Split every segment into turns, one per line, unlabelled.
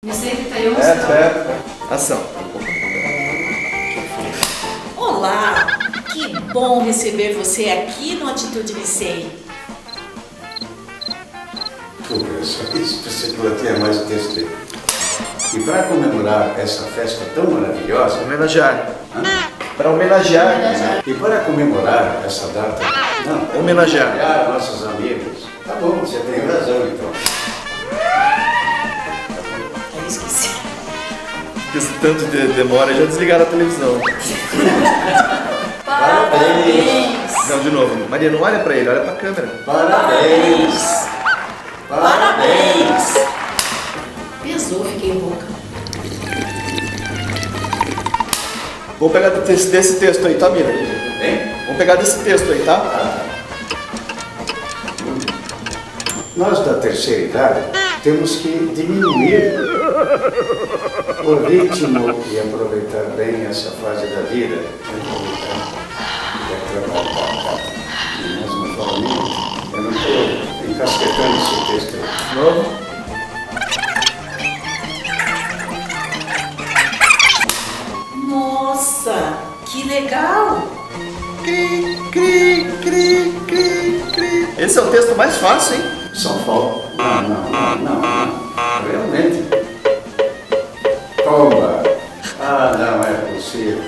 Vicente tá aí onde
Ação.
Olá, que bom receber você aqui no Atitude Licei.
Isso precisa ter mais o texto dele. E para comemorar essa festa tão maravilhosa,
Homenagear. Para homenagear.
e para comemorar essa data, não,
Homenagear.
nossos amigos. Tá bom, você tem razão então.
Eu esqueci.
Porque esse tanto de demora, já desligaram a televisão.
Parabéns!
Não, de novo. Maria, não olha pra ele, olha pra câmera.
Parabéns!
Parabéns! Pesou, fiquei rouca.
Vou pegar desse texto aí, tá, Mira?
Bem?
Vamos pegar desse texto aí, tá?
Nós da terceira idade temos que diminuir o ritmo e aproveitar bem essa fase da vida. Mas não falo nem, eu não estou encasquetando esse texto aí.
De novo.
Nossa, que legal!
Cri, cri, cri, cri, cri. Esse é o texto mais fácil, hein?
São Paulo. Não. Realmente. Toma. Ah, não é possível.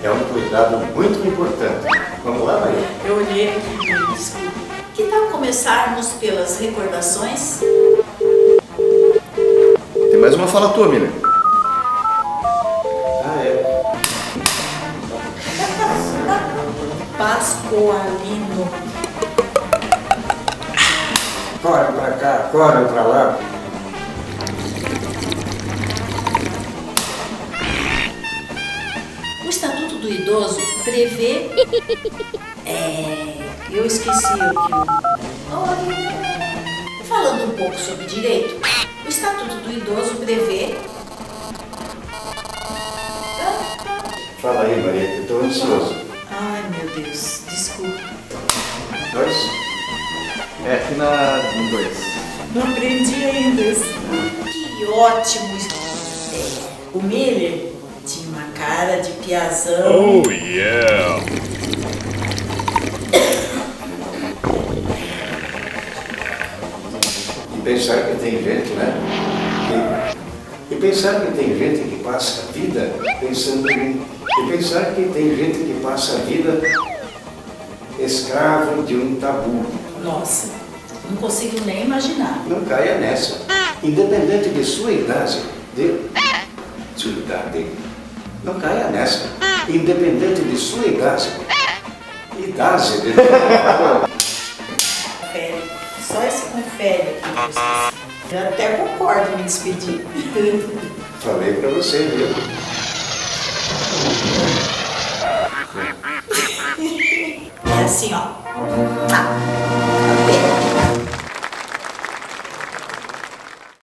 É um cuidado muito importante. Vamos lá, Maria?
Eu olhei aqui e desculpe. Que tal começarmos pelas recordações?
Tem mais uma fala tua, Mira.
Ah, é.
Pascoalino.
Corre pra cá, corre pra lá.
O Estatuto do Idoso prevê... eu esqueci o que eu... Falando um pouco sobre direito, o Estatuto do Idoso prevê...
Fala aí, Maria, que eu estou ansioso.
Ai, meu Deus, desculpa.
2.
É, aqui na 2.
Não aprendi ainda isso. Que ótimo! O Miller tinha uma cara de piazão.
Oh yeah!
E pensar que tem gente, né? E pensar que tem gente que passa a vida pensando em... E pensar que tem gente que passa a vida escravo de um tabu.
Nossa, não consigo nem imaginar.
Não caia nessa. Independente de sua idade, não caia nessa. Independente de sua idade.
Confere. Só esse confere aqui que eu esqueci. Eu até concordo em me despedir.
Falei pra você, viu?
É assim, ó.